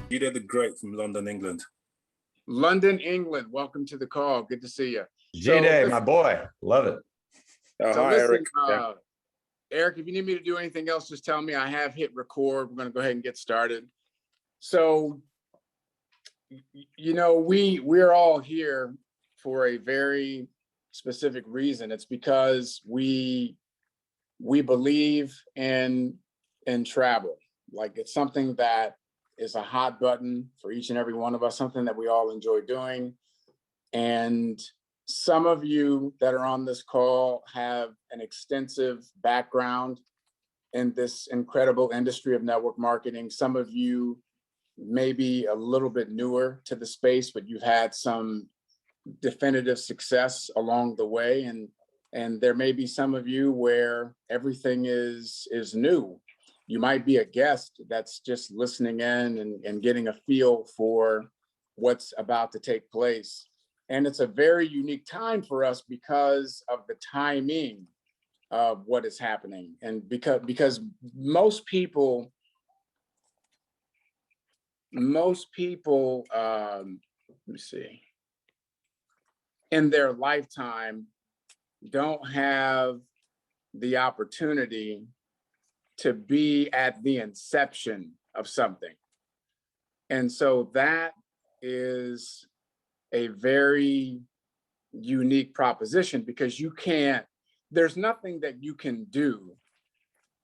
Judah the Great from London, England. London, England. Welcome to the call. Good to see you. J-Day, my boy. Love it. Hi, listen, Eric. Eric, if you need me to do anything else, just tell me. I have hit record. We're going to go ahead and get started. So, you know, we're all here for a very specific reason. It's because we believe in travel. Like, it's something that is a hot button for each and every one of us, something that we all enjoy doing. And some of you that are on this call have an extensive background in this incredible industry of network marketing. Some of you may be a little bit newer to the space, but you've had some definitive success along the way. And there may be some of you where everything is new. You might be a guest that's just listening in and getting a feel for what's about to take place. And it's a very unique time for us because of the timing of what is happening. And because most people, let me see, in their lifetime don't have the opportunity to be at the inception of something. And so that is a very unique proposition, because there's nothing that you can do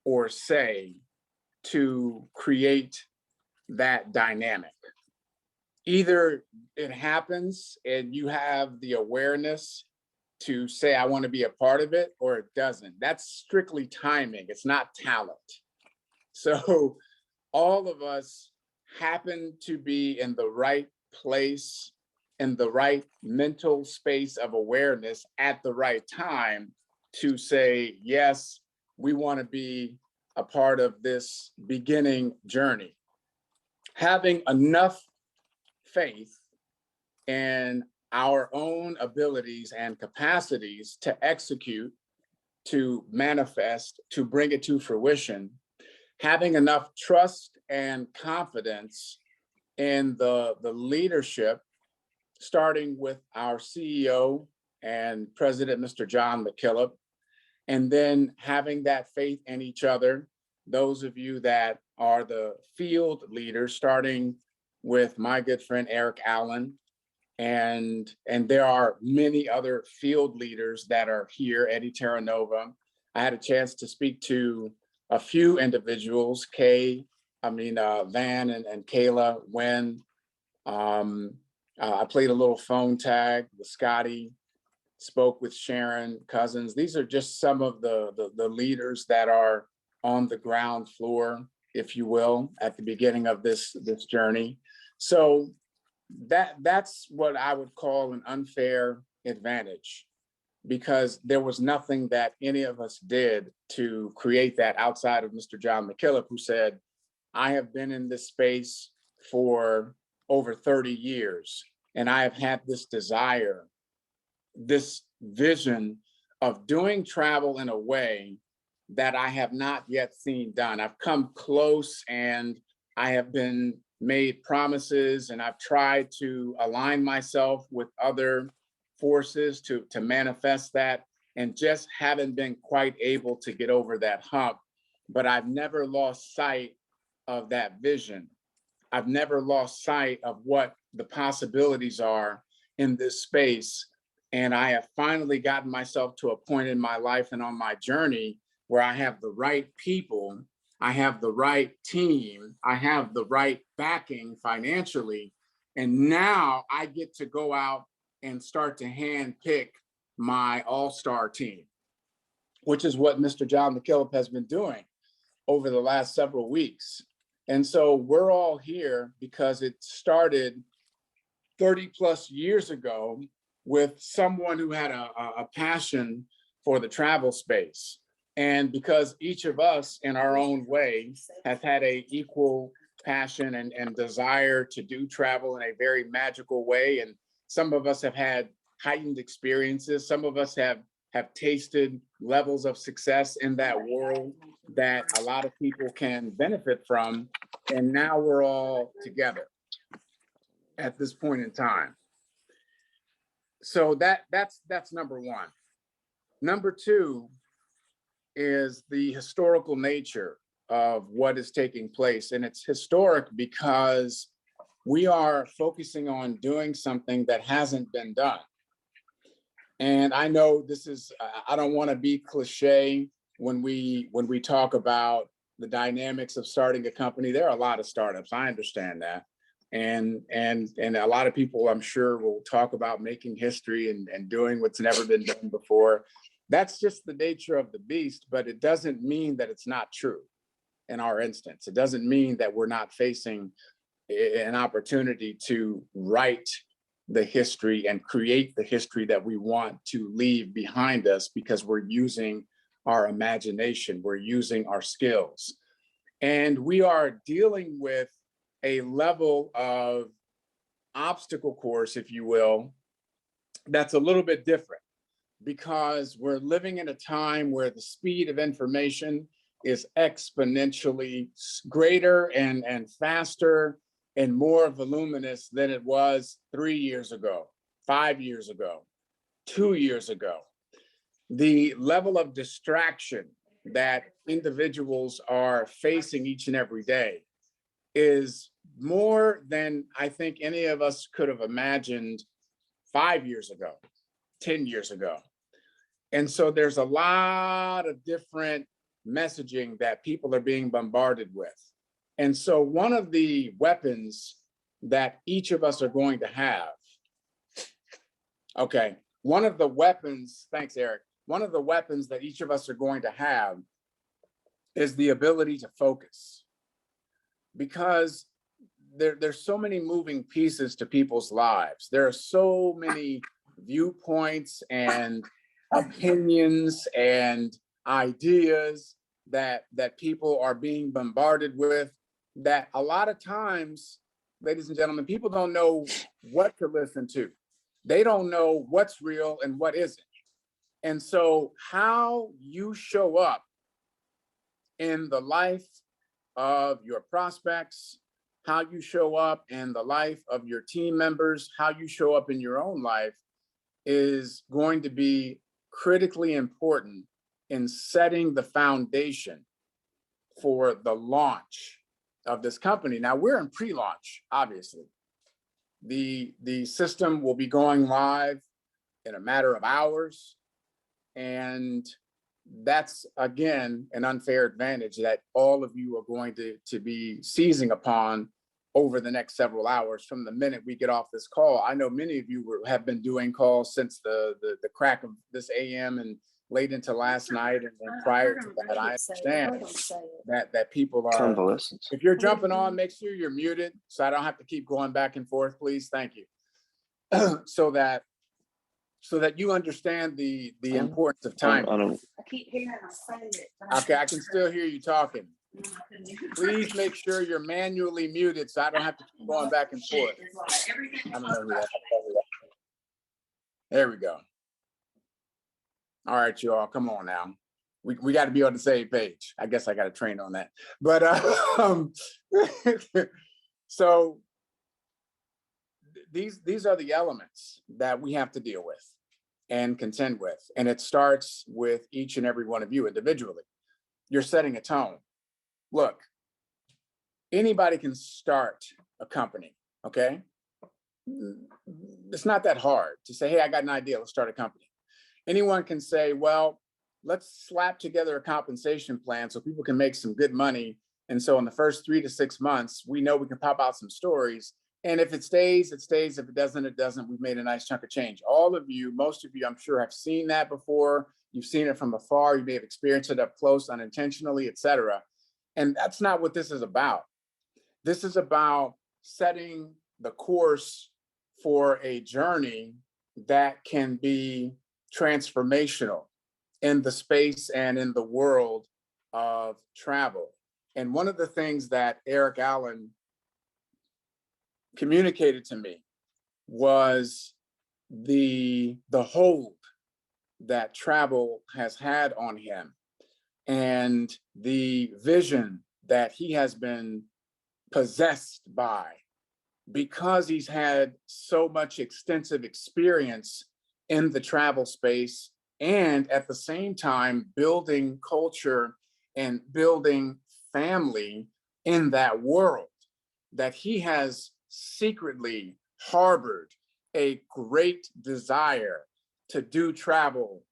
or say to create that dynamic. Either it happens and you have the awareness to say, I want to be a part of it, or it doesn't. That's strictly timing. It's not talent. So all of us happen to be in the right place, in the right mental space of awareness at the right time to say, yes, we want to be a part of this beginning journey. Having enough faith in our own abilities and capacities to execute, to manifest, to bring it to fruition, having enough trust and confidence in the leadership, starting with our CEO and President, Mr. John McKillop, and then having that faith in each other. Those of you that are the field leaders, starting with my good friend, Eric Allen, and there are many other field leaders that are here, Eddie Terranova. I had a chance to speak to a few individuals, Van and Kayla Wynn. I played a little phone tag with Scotty, spoke with Sharon Cousins. These are just some of the leaders that are on the ground floor, if you will, at the beginning of this journey. So that's what I would call an unfair advantage, because there was nothing that any of us did to create that outside of Mr. John McKillop, who said, I have been in this space for over 30 years, and I have had this desire, this vision of doing travel in a way that I have not yet seen done. I've come close, and I have been made promises, and I've tried to align myself with other forces to manifest that, and just haven't been quite able to get over that hump. But I've never lost sight of that vision. I've never lost sight of what the possibilities are in this space. And I have finally gotten myself to a point in my life and on my journey where I have the right people, I have the right team, I have the right backing financially. And now I get to go out and start to handpick my all-star team, which is what Mr. John McKillop has been doing over the last several weeks. And so we're all here because it started 30 plus years ago with someone who had a passion for the travel space. And because each of us in our own way has had a equal passion and desire to do travel in a very magical way. And some of us have had heightened experiences. Some of us have tasted levels of success in that world that a lot of people can benefit from. And now we're all together. at this point in time. So that's number one. Number two is the historical nature of what is taking place. And it's historic because we are focusing on doing something that hasn't been done. And I know this is, I don't want to be cliche when we talk about the dynamics of starting a company. There are a lot of startups, I understand that. And a lot of people, I'm sure, will talk about making history and doing what's never been done before. That's just the nature of the beast, but it doesn't mean that it's not true in our instance. It doesn't mean that we're not facing an opportunity to write the history and create the history that we want to leave behind us, because we're using our imagination, we're using our skills. And we are dealing with a level of obstacle course, if you will, that's a little bit different, because we're living in a time where the speed of information is exponentially greater and faster and more voluminous than it was 3 years ago, 5 years ago, 2 years ago. The level of distraction that individuals are facing each and every day is more than I think any of us could have imagined 5 years ago, 10 years ago. And so there's a lot of different messaging that people are being bombarded with. And so one of the weapons that each of us are going to have, okay, one of the weapons, thanks, Eric, one of the weapons that each of us are going to have is the ability to focus. Because there's so many moving pieces to people's lives. There are so many viewpoints and opinions and ideas that people are being bombarded with, that a lot of times, ladies and gentlemen, people don't know what to listen to. They don't know what's real and what isn't. And so how you show up in the life of your prospects, how you show up in the life of your team members, how you show up in your own life is going to be critically important in setting the foundation for the launch of this company. Now we're in pre-launch, obviously. The system will be going live in a matter of hours. And that's, again, an unfair advantage that all of you are going to be seizing upon over the next several hours from the minute we get off this call. I know many of you have been doing calls since the crack of this AM and late into last night and prior to that. I understand that people are, if you're jumping on, make sure you're muted so I don't have to keep going back and forth, please. Thank you. so that you understand the importance of time. I keep hearing I say it. Okay, I can still hear you talking. Please make sure you're manually muted so I don't have to keep going back and forth. I don't know who that is. There we go. All right, you all, come on now. We got to be on the same page. I guess I got to train on that. But so these are the elements that we have to deal with and contend with. And it starts with each and every one of you individually. You're setting a tone. Look, anybody can start a company, okay? It's not that hard to say, hey, I got an idea, let's start a company. Anyone can say, well, let's slap together a compensation plan so people can make some good money. And so in the first 3 to 6 months, we know we can pop out some stories. And if it stays, it stays. If it doesn't, it doesn't. We've made a nice chunk of change. All of you, most of you, I'm sure, have seen that before. You've seen it from afar. You may have experienced it up close, unintentionally, et cetera. And that's not what this is about. This is about setting the course for a journey that can be transformational in the space and in the world of travel. And one of the things that Eric Allen communicated to me was the hold that travel has had on him and the vision that he has been possessed by because he's had so much extensive experience in the travel space and at the same time building culture and building family in that world, that he has secretly harbored a great desire to do travel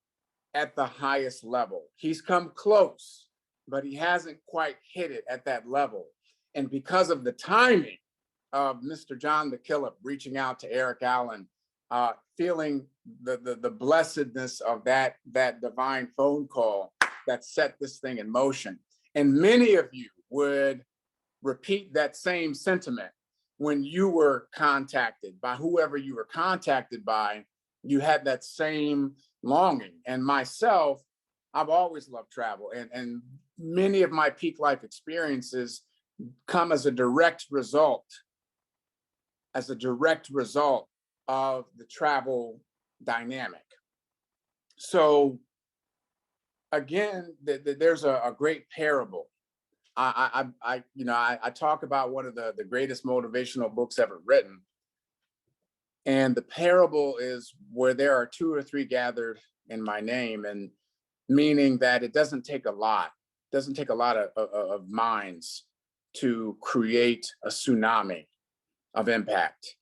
at the highest level. He's come close, but he hasn't quite hit it at that level. And because of the timing of Mr. John McKillop reaching out to Eric Allen, feeling the blessedness of that divine phone call that set this thing in motion. And many of you would repeat that same sentiment when you were contacted by whoever you were contacted by. You had that same longing. And myself, I've always loved travel, and many of my peak life experiences come as a direct result of the travel dynamic. So again, there's a great parable. I talk about one of the greatest motivational books ever written. And the parable is where there are two or three gathered in my name, and meaning that it doesn't take a lot of minds to create a tsunami of impact.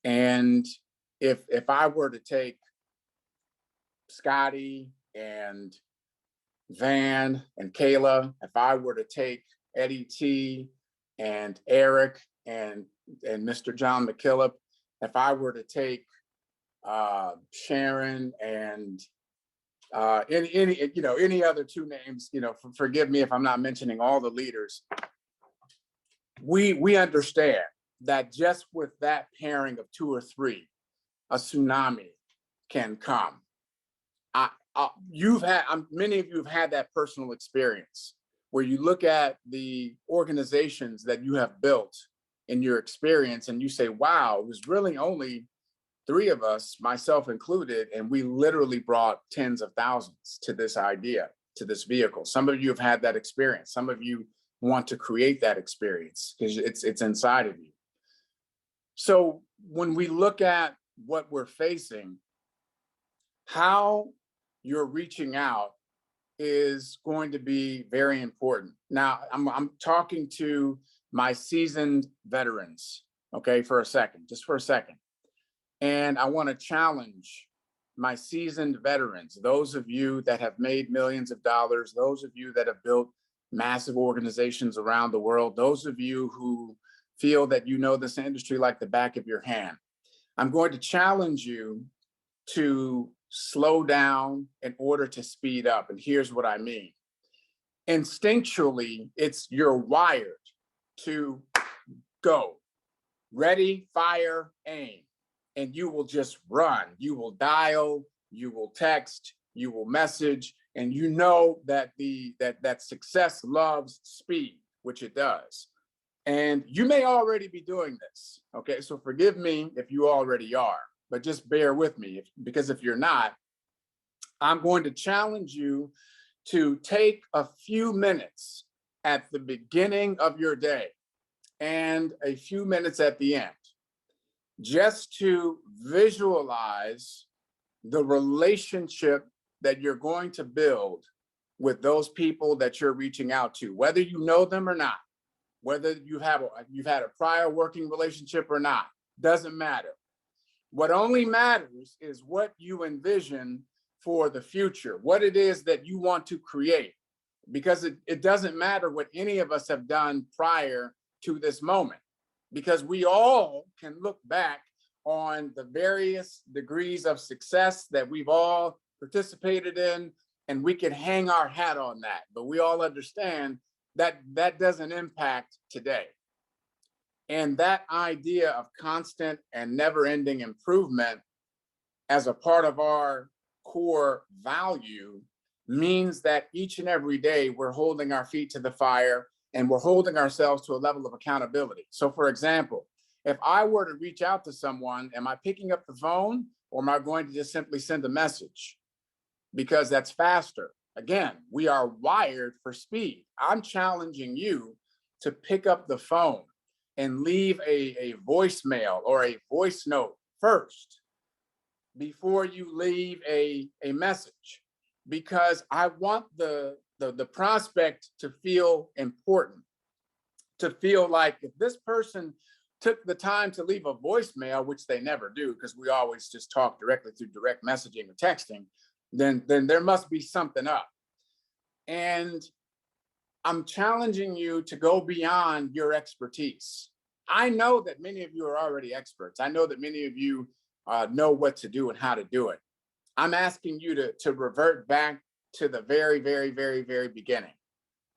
And if I were to take Scotty and Van and Kayla, if I were to take Eddie T and Eric and Mr. John McKillop, if I were to take Sharon and any other two names, forgive me if I'm not mentioning all the leaders, we understand that just with that pairing of two or three, a tsunami can come. Many of you have had that personal experience where you look at the organizations that you have built in your experience and you say, wow, it was really only three of us, myself included, and we literally brought tens of thousands to this idea, to this vehicle. Some of you have had that experience. Some of you want to create that experience because it's inside of you. So when we look at what we're facing, how you're reaching out is going to be very important. Now, I'm talking to my seasoned veterans, okay, just for a second. And I want to challenge my seasoned veterans, those of you that have made millions of dollars, those of you that have built massive organizations around the world, those of you who feel that you know this industry like the back of your hand. I'm going to challenge you to slow down in order to speed up. And here's what I mean. Instinctually, you're wired to go. Ready, fire, aim. And you will just run. You will dial, you will text, you will message, and you know that that success loves speed, which it does. And you may already be doing this, okay? So forgive me if you already are, but just bear with me, because if you're not, I'm going to challenge you to take a few minutes at the beginning of your day and a few minutes at the end, just to visualize the relationship that you're going to build with those people that you're reaching out to, whether you know them or not, whether you've had a prior working relationship or not, doesn't matter. What only matters is what you envision for the future, what it is that you want to create, because it doesn't matter what any of us have done prior to this moment, because we all can look back on the various degrees of success that we've all participated in, and we can hang our hat on that. But we all understand that that doesn't impact today. And that idea of constant and never-ending improvement as a part of our core value means that each and every day we're holding our feet to the fire and we're holding ourselves to a level of accountability. So for example, if I were to reach out to someone, am I picking up the phone or am I going to just simply send a message? Because that's faster. Again, we are wired for speed. I'm challenging you to pick up the phone and leave a voicemail or a voice note first before you leave a message, because I want the prospect to feel important, to feel like if this person took the time to leave a voicemail, which they never do because we always just talk directly through direct messaging or texting, then there must be something up. And I'm challenging you to go beyond your expertise. I know that many of you are already experts. I know that many of you know what to do and how to do it. I'm asking you to revert back to the very, very, very, very beginning,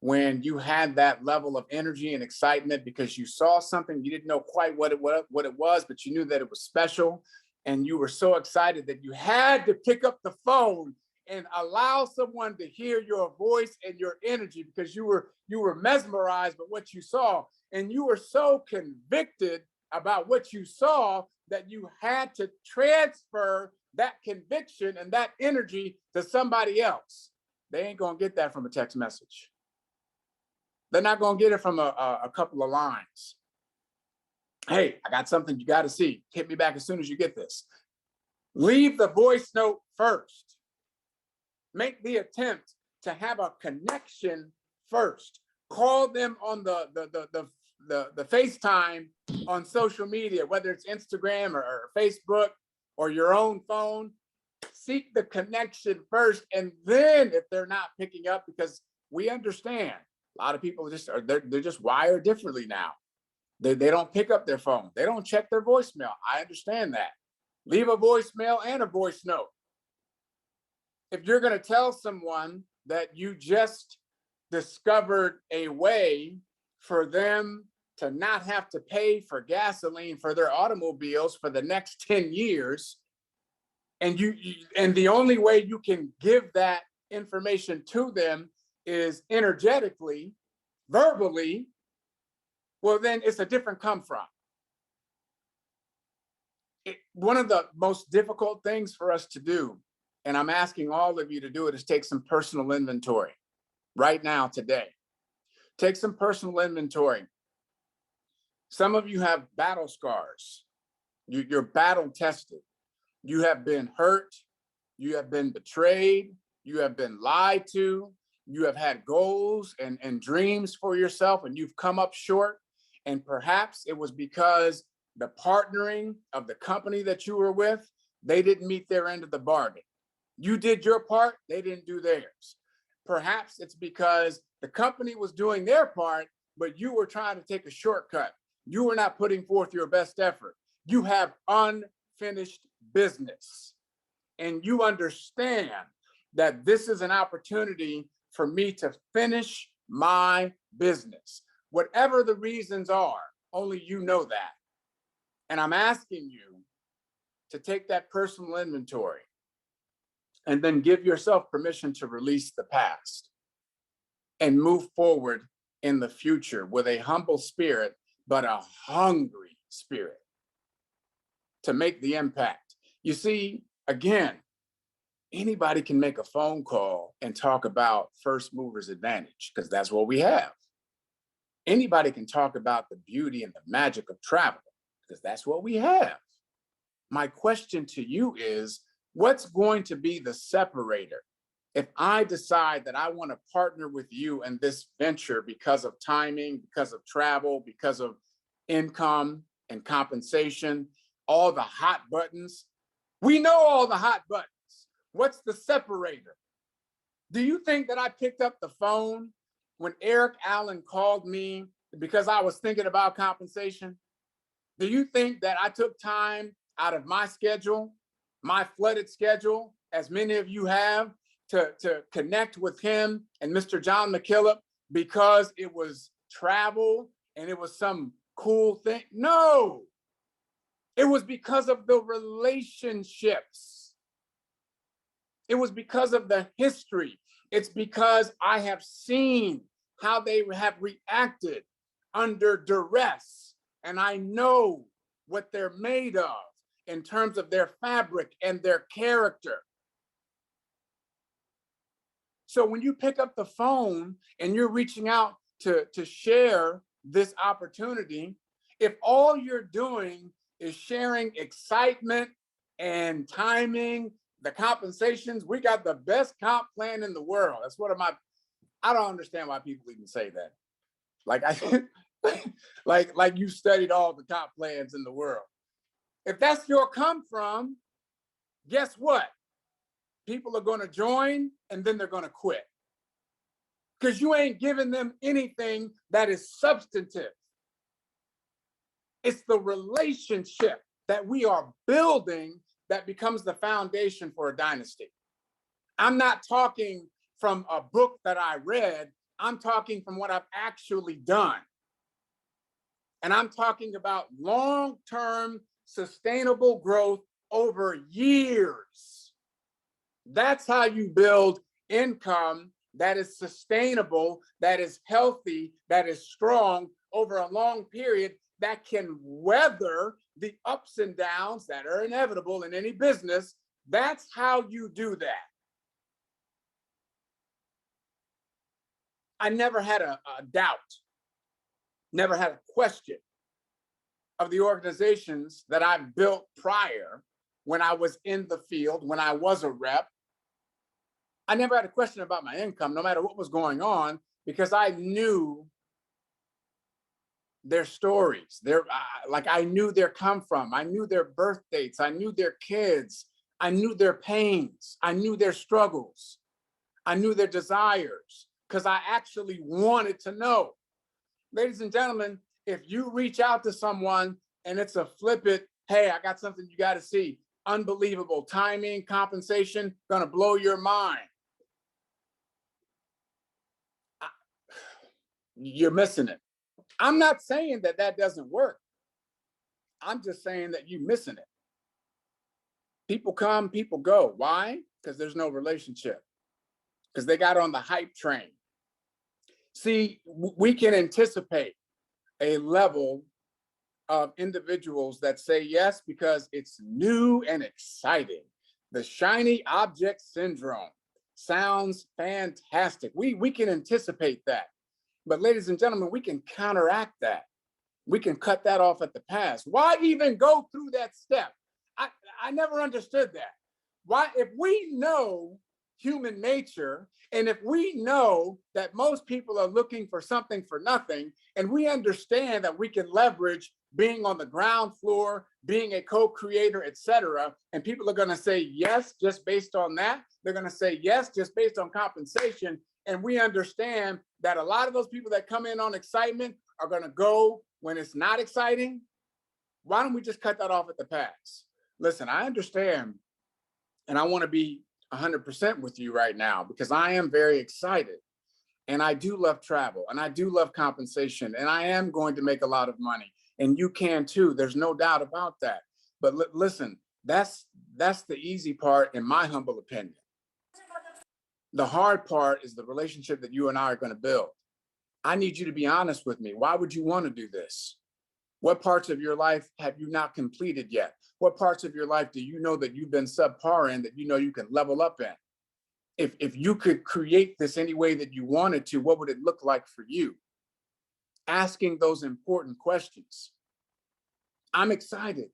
when you had that level of energy and excitement because you saw something, you didn't know quite what it was, but you knew that it was special. And you were so excited that you had to pick up the phone and allow someone to hear your voice and your energy, because you were mesmerized by what you saw. And you were so convicted about what you saw that you had to transfer that conviction and that energy to somebody else. They ain't gonna get that from a text message. They're not gonna get it from a couple of lines. Hey, I got something you gotta see. Hit me back as soon as you get this. Leave the voice note first. Make the attempt to have a connection first. Call them on the FaceTime on social media, whether it's Instagram or Facebook or your own phone. Seek the connection first, and then if they're not picking up, because we understand a lot of people they're just wired differently now. They don't pick up their phone. They don't check their voicemail. I understand that. Leave a voicemail and a voice note. If you're going to tell someone that you just discovered a way for them to not have to pay for gasoline for their automobiles for the next 10 years, and the only way you can give that information to them is energetically, verbally, well, then it's a different come from. One of the most difficult things for us to do, and I'm asking all of you to do it, is take some personal inventory right now, today. Take some personal inventory. Some of you have battle scars. You're battle tested. You have been hurt. You have been betrayed. You have been lied to. You have had goals and dreams for yourself, and you've come up short. And perhaps it was because the partnering of the company that you were with, they didn't meet their end of the bargain. You did your part, they didn't do theirs. Perhaps it's because the company was doing their part, but you were trying to take a shortcut. You were not putting forth your best effort. You have unfinished business. And you understand that this is an opportunity for me to finish my business. Whatever the reasons are, only you know that. And I'm asking you to take that personal inventory and then give yourself permission to release the past and move forward in the future with a humble spirit, but a hungry spirit to make the impact. You see, again, anybody can make a phone call and talk about first movers advantage, because that's what we have. Anybody can talk about the beauty and the magic of travel, because that's what we have. My question to you is, what's going to be the separator? If I decide that I want to partner with you in this venture because of timing, because of travel, because of income and compensation, all the hot buttons, we know all the hot buttons. What's the separator? Do you think that I picked up the phone when Eric Allen called me because I was thinking about compensation? Do you think that I took time out of my schedule, my flooded schedule, as many of you have, to connect with him and Mr. John McKillop because it was travel and it was some cool thing? No, it was because of the relationships. It was because of the history. It's because I have seen how they have reacted under duress, and I know what they're made of in terms of their fabric and their character. So when you pick up the phone and you're reaching out to share this opportunity, If all you're doing is sharing excitement and timing, the compensations, we got the best comp plan in the world. That's one of my, I don't understand why people even say that. Like like you studied all the comp plans in the world. If that's your come from, guess what? People are going to join and then they're going to quit because you ain't giving them anything that is substantive. It's the relationship that we are building that becomes the foundation for a dynasty. I'm not talking from a book that I read. I'm talking from what I've actually done. And I'm talking about long-term sustainable growth over years. That's how you build income that is sustainable, that is healthy, that is strong over a long period, that can weather the ups and downs that are inevitable in any business. That's how you do that. I never had a doubt, never had a question of the organizations that I built prior when I was in the field, when I was a rep. I never had a question about my income, no matter what was going on, because I knew their stories. Like I knew their come from. I knew their birth dates. I knew their kids. I knew their pains. I knew their struggles. I knew their desires because I actually wanted to know. Ladies and gentlemen, if you reach out to someone and it's a flippant, hey, I got something you got to see, unbelievable timing, compensation, gonna blow your mind. You're missing it. I'm not saying that that doesn't work. I'm just saying that you're missing it. People come, people go. Why? Because there's no relationship. Because they got on the hype train. See, we can anticipate a level of individuals that say yes because it's new and exciting. The shiny object syndrome sounds fantastic. We can anticipate that. But ladies and gentlemen, we can counteract that. We can cut that off at the pass. Why even go through that step? I never understood that. Why, if we know human nature, and if we know that most people are looking for something for nothing, and we understand that we can leverage being on the ground floor, being a co-creator, etc., and people are going to say yes just based on that. They're going to say yes just based on compensation. And we understand that a lot of those people that come in on excitement are going to go when it's not exciting. Why don't we just cut that off at the pass? Listen, I understand, and I want to be 100% with you right now because I am very excited, and I do love travel, and I do love compensation, and I am going to make a lot of money, and you can too. There's no doubt about that. But listen, that's the easy part, in my humble opinion. The hard part is the relationship that you and I are going to build. I need you to be honest with me. Why would you want to do this? What parts of your life have you not completed yet? What parts of your life do you know that you've been subpar in that you know you can level up in? If you could create this any way that you wanted to, what would it look like for you? Asking those important questions. I'm excited,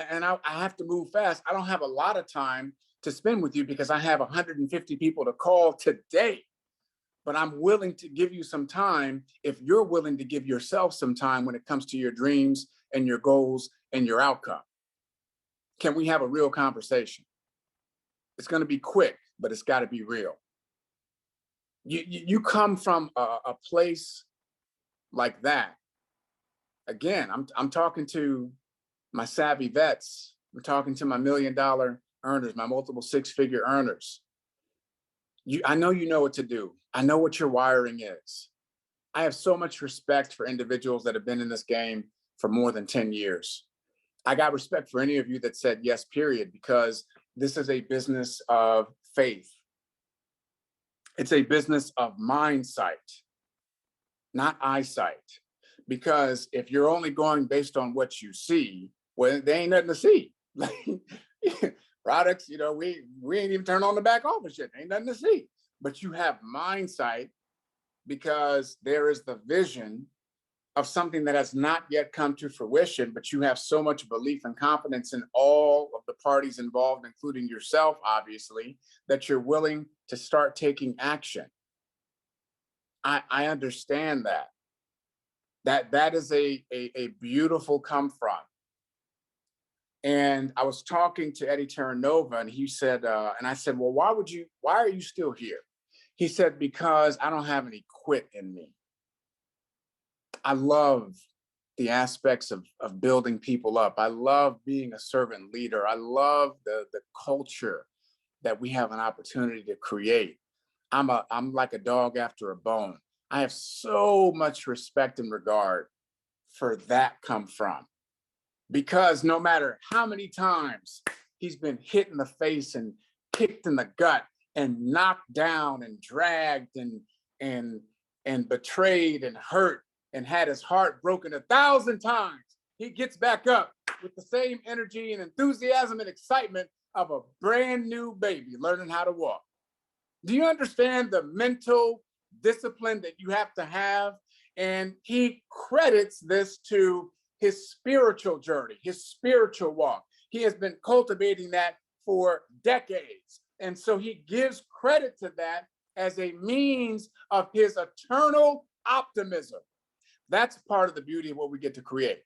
and I have to move fast. I don't have a lot of time to spend with you because I have 150 people to call today. But I'm willing to give you some time if you're willing to give yourself some time when it comes to your dreams and your goals and your outcome. Can we have a real conversation? It's going to be quick, but it's got to be real. You come from a place like that. Again, I'm talking to my savvy vets. I'm talking to my $1 million earners, my multiple six-figure earners. I know you know what to do. I know what your wiring is. I have so much respect for individuals that have been in this game for more than 10 years. I got respect for any of you that said yes, period, because this is a business of faith. It's a business of mindsight, not eyesight. Because if you're only going based on what you see, well, there ain't nothing to see. Products, you know, we ain't even turned on the back office yet. Ain't nothing to see. But you have mindsight because there is the vision of something that has not yet come to fruition, but you have so much belief and confidence in all of the parties involved, including yourself, obviously, that you're willing to start taking action. I understand that. That is a beautiful come from. And I was talking to Eddie Terranova, and he said, and I said, well, why are you still here? He said, because I don't have any quit in me. I love the aspects of building people up. I love being a servant leader. I love the culture that we have an opportunity to create. I'm like a dog after a bone. I have so much respect and regard for that come from, because no matter how many times he's been hit in the face and kicked in the gut and knocked down and dragged and betrayed and hurt and had his heart broken 1,000 times, he gets back up with the same energy and enthusiasm and excitement of a brand new baby learning how to walk. Do you understand the mental discipline that you have to have? And he credits this to his spiritual journey, his spiritual walk. He has been cultivating that for decades. And so he gives credit to that as a means of his eternal optimism. That's part of the beauty of what we get to create.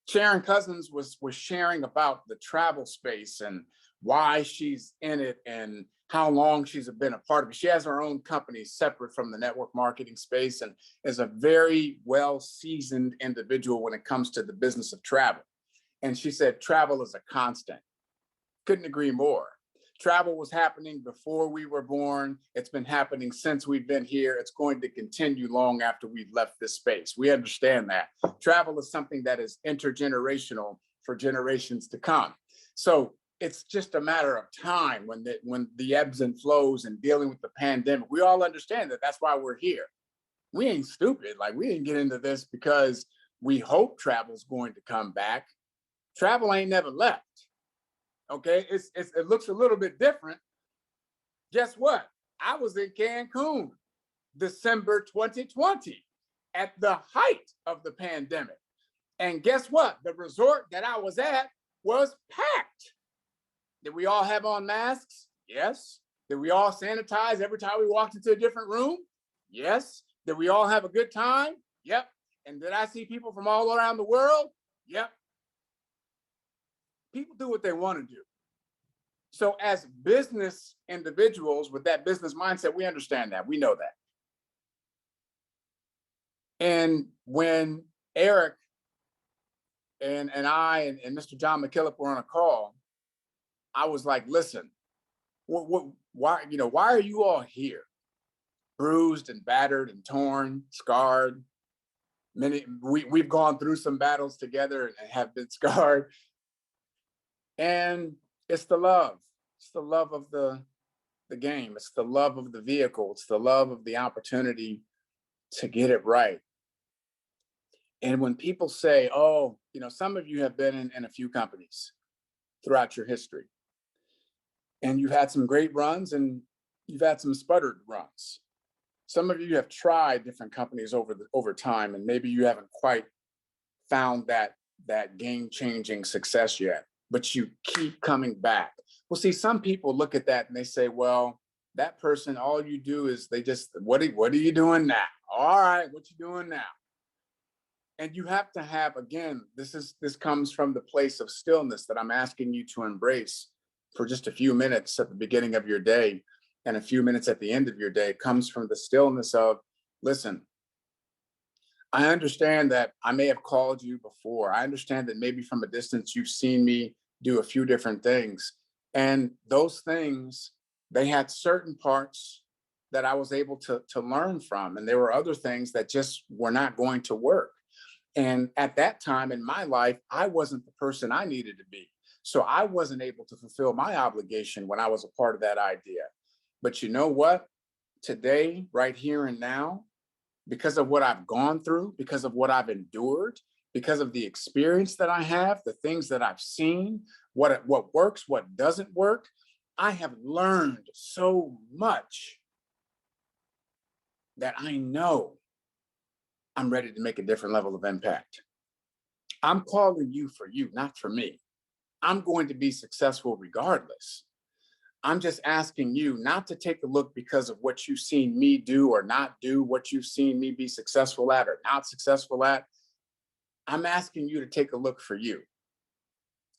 Sharon Cousins was sharing about the travel space and why she's in it and how long she's been a part of it. She has her own company separate from the network marketing space and is a very well-seasoned individual when it comes to the business of travel. And she said, travel is a constant. Couldn't agree more. Travel was happening before we were born. It's been happening since we've been here. It's going to continue long after we've left this space. We understand that. Travel is something that is intergenerational for generations to come. So it's just a matter of time when the ebbs and flows and dealing with the pandemic. We all understand that. That's why we're here. We ain't stupid. Like, we didn't get into this because we hope travel's going to come back. Travel ain't never left. Okay, it looks a little bit different. Guess what? I was in Cancun, December 2020, at the height of the pandemic. And guess what? The resort that I was at was packed. Did we all have on masks? Yes. Did we all sanitize every time we walked into a different room? Yes. Did we all have a good time? Yep. And did I see people from all around the world? Yep. People do what they want to do. So as business individuals with that business mindset, we understand that. We know that. And when Eric and I and Mr. John McKillop were on a call, I was like, listen, why are you all here? Bruised and battered and torn, scarred. We've gone through some battles together and have been scarred. And it's the love. It's the love of the game. It's the love of the vehicle. It's the love of the opportunity to get it right. And when people say, oh, some of you have been in a few companies throughout your history, and you've had some great runs and you've had some sputtered runs. Some of you have tried different companies over time, and maybe you haven't quite found that game-changing success yet, but you keep coming back. Well, see, some people look at that and they say, well, that person, all you do is what are you doing now? All right, what you doing now? And you have to have, again, this comes from the place of stillness that I'm asking you to embrace for just a few minutes at the beginning of your day and a few minutes at the end of your day. It comes from the stillness of, listen, I understand that I may have called you before. I understand that maybe from a distance you've seen me do a few different things. And those things, they had certain parts that I was able to learn from. And there were other things that just were not going to work. And at that time in my life, I wasn't the person I needed to be. So I wasn't able to fulfill my obligation when I was a part of that idea. But you know what? Today, right here and now, because of what I've gone through, because of what I've endured, because of the experience that I have, the things that I've seen, what works, what doesn't work, I have learned so much that I know I'm ready to make a different level of impact. I'm calling you for you, not for me. I'm going to be successful regardless. I'm just asking you not to take a look because of what you've seen me do or not do, what you've seen me be successful at or not successful at. I'm asking you to take a look for you.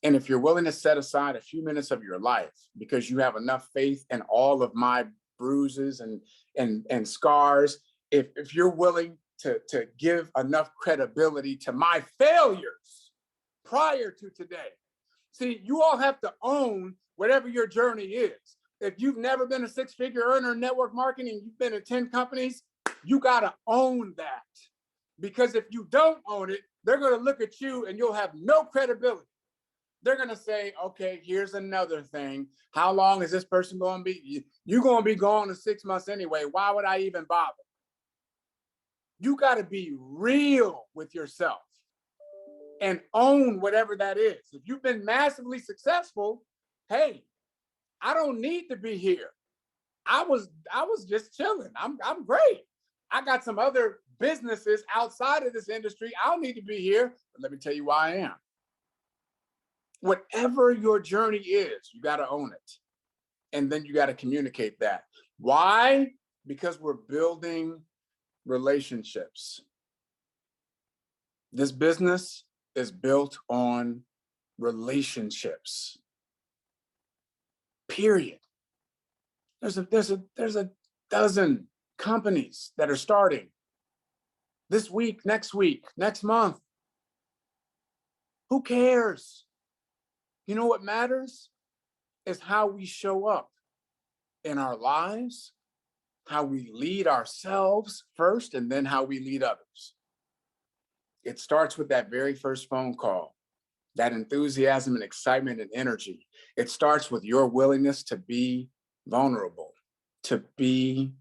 And if you're willing to set aside a few minutes of your life because you have enough faith in all of my bruises and scars, if you're willing to give enough credibility to my failures prior to today. See, you all have to own whatever your journey is. If you've never been a six-figure earner in network marketing, you've been in 10 companies, you got to own that. Because if you don't own it, they're going to look at you and you'll have no credibility. They're going to say, okay, here's another thing. How long is this person going to be? You're going to be gone in 6 months anyway. Why would I even bother? You got to be real with yourself and own whatever that is. If you've been massively successful, hey, I don't need to be here. I was just chilling. I'm great. I got some other businesses outside of this industry. I don't need to be here, but let me tell you why I am. Whatever your journey is, you got to own it. And then you got to communicate that. Why? Because we're building relationships. This business is built on relationships. Period. There's a dozen companies that are starting this week, next month. Who cares? You know what matters is how we show up in our lives, how we lead ourselves first, and then how we lead others. It starts with that very first phone call, that enthusiasm and excitement and energy. It starts with your willingness to be vulnerable, to be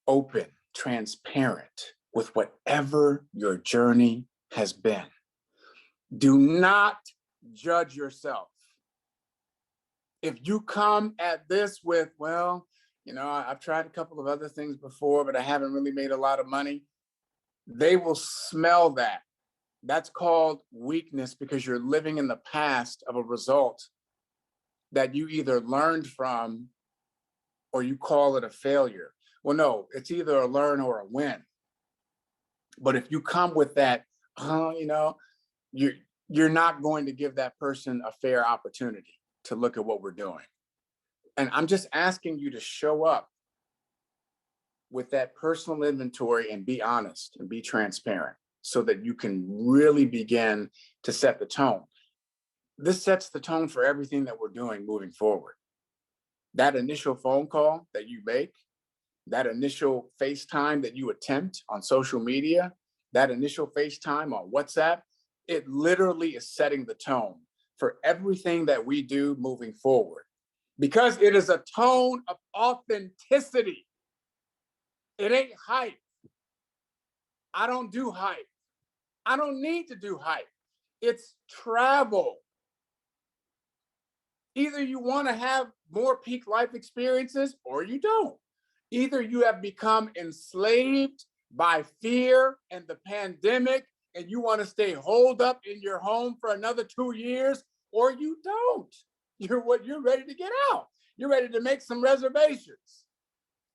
open, transparent with whatever your journey has been. Do not judge yourself. If you come at this with, well, I've tried a couple of other things before, but I haven't really made a lot of money, they will smell that. That's called weakness because you're living in the past of a result that you either learned from or you call it a failure. Well, no, it's either a learn or a win. But if you come with that, you're not going to give that person a fair opportunity to look at what we're doing. And I'm just asking you to show up with that personal inventory and be honest and be transparent so that you can really begin to set the tone. This sets the tone for everything that we're doing moving forward. That initial phone call that you make, that initial FaceTime that you attempt on social media, that initial FaceTime on WhatsApp, it literally is setting the tone for everything that we do moving forward. Because it is a tone of authenticity. It ain't hype. I don't do hype. I don't need to do hype. It's travel. Either you want to have more peak life experiences or you don't. Either you have become enslaved by fear and the pandemic and you want to stay holed up in your home for another 2 years, or you don't. You're ready to get out. You're ready to make some reservations.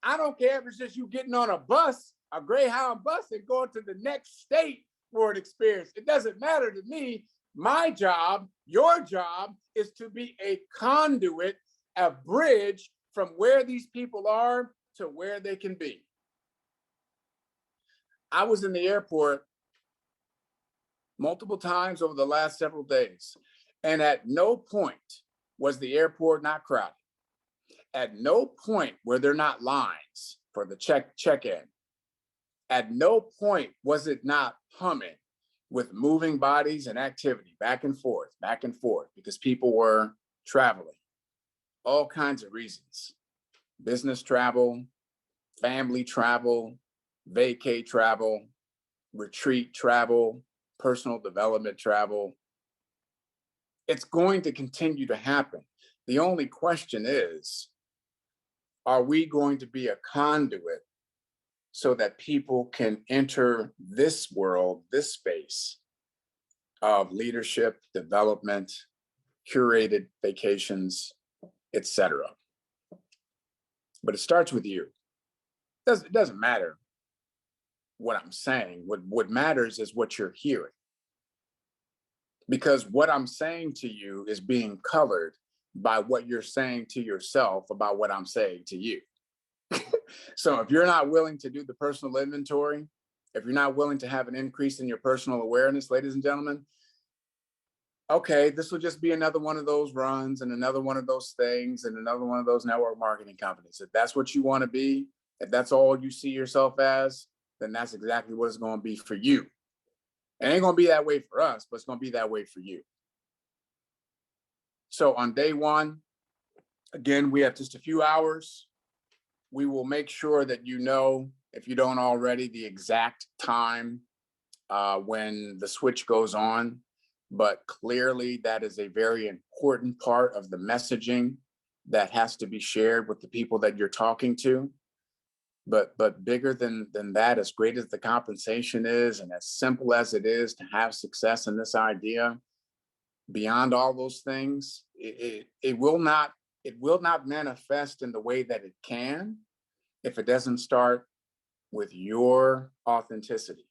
I don't care if it's just you getting on a bus, a Greyhound bus, and going to the next state for an experience. It doesn't matter to me. My job, your job, is to be a conduit, a bridge from where these people are to where they can be. I was in the airport multiple times over the last several days, and at no point was the airport not crowded. At no point were there not lines for the check-in. At no point was it not humming with moving bodies and activity back and forth, because people were traveling. All kinds of reasons. Business travel, family travel, vacay travel, retreat travel, personal development travel. It's going to continue to happen. The only question is, are we going to be a conduit so that people can enter this world, this space of leadership, development, curated vacations, etc. But it starts with you. It doesn't matter what I'm saying. What matters is what you're hearing. Because what I'm saying to you is being colored by what you're saying to yourself about what I'm saying to you. So if you're not willing to do the personal inventory, if you're not willing to have an increase in your personal awareness, ladies and gentlemen, okay, this will just be another one of those runs and another one of those things and another one of those network marketing companies. If that's what you want to be, if that's all you see yourself as, then that's exactly what it's going to be for you. It ain't going to be that way for us, but it's going to be that way for you. So on day one, again, we have just a few hours. We will make sure that you know, if you don't already, the exact time when the switch goes on. But clearly, that is a very important part of the messaging that has to be shared with the people that you're talking to. But bigger than that, as great as the compensation is, and as simple as it is to have success in this idea, beyond all those things, it will not manifest in the way that it can if it doesn't start with your authenticity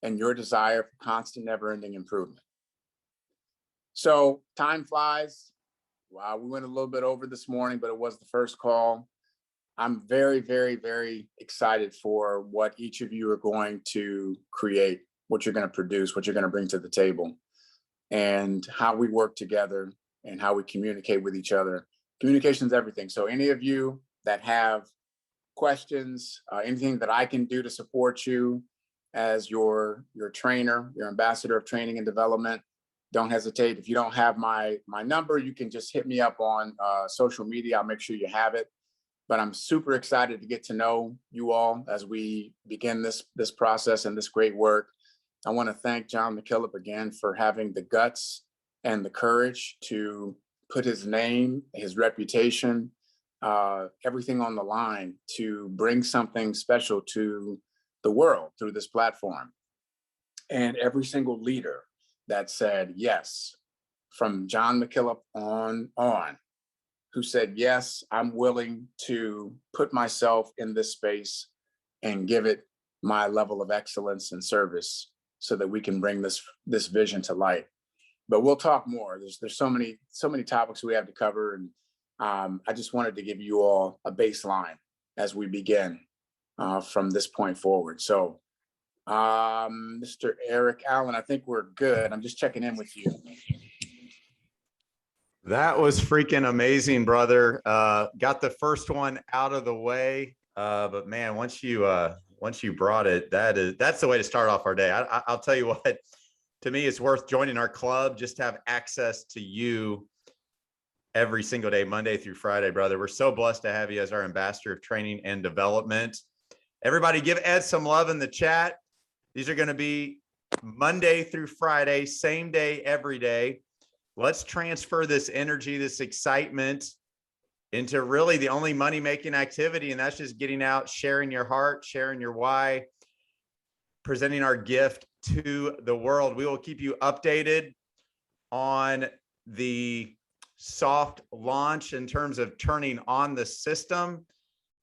and your desire for constant, never-ending improvement. So time flies. Wow, we went a little bit over this morning, but it was the first call. I'm very, very, very excited for what each of you are going to create, what you're going to produce, what you're going to bring to the table, and how we work together and how we communicate with each other. Communication is everything. So any of you that have questions, anything that I can do to support you as your trainer, your ambassador of training and development, don't hesitate. If you don't have my number, you can just hit me up on social media. I'll make sure you have it. But I'm super excited to get to know you all as we begin this process and this great work. I want to thank John McKillop again for having the guts and the courage to put his name, his reputation, everything on the line to bring something special to the world through this platform. And every single leader that said yes, from John McKillop on, who said, yes, I'm willing to put myself in this space and give it my level of excellence and service so that we can bring this vision to light. But we'll talk more. There's so many topics we have to cover. And I just wanted to give you all a baseline as we begin from this point forward. So Mr. Eric Allen, I think we're good. I'm just checking in with you. That was freaking amazing, brother. Got the first one out of the way. But man, once you brought it, that's the way to start off our day. I'll tell you what, to me, it's worth joining our club just to have access to you every single day, Monday through Friday, brother. We're so blessed to have you as our ambassador of training and development. Everybody give Ed some love in the chat. These are going to be Monday through Friday, same day, every day. Let's transfer this energy, this excitement into really the only money-making activity, and that's just getting out, sharing your heart, sharing your why, presenting our gift to the world. We will keep you updated on the soft launch in terms of turning on the system.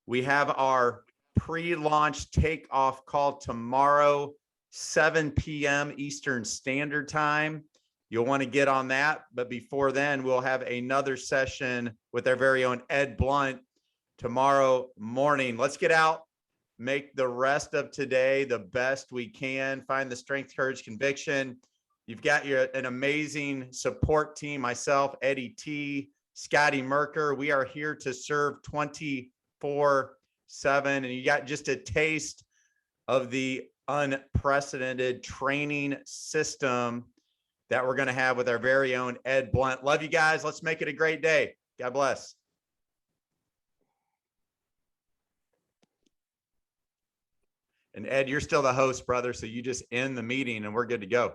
We have our pre-launch takeoff call tomorrow, 7 p.m. Eastern Standard Time. You'll want to get on that. But before then, we'll have another session with our very own Ed Blunt tomorrow morning. Let's get out, make the rest of today the best we can, find the strength, courage, conviction. You've got an amazing support team, myself, Eddie T, Scotty Merker. We are here to serve 24/7. And you got just a taste of the unprecedented training system that we're going to have with our very own Ed Blunt. Love you guys. Let's make it a great day. God bless. And Ed, you're still the host, brother. So you just end the meeting and we're good to go.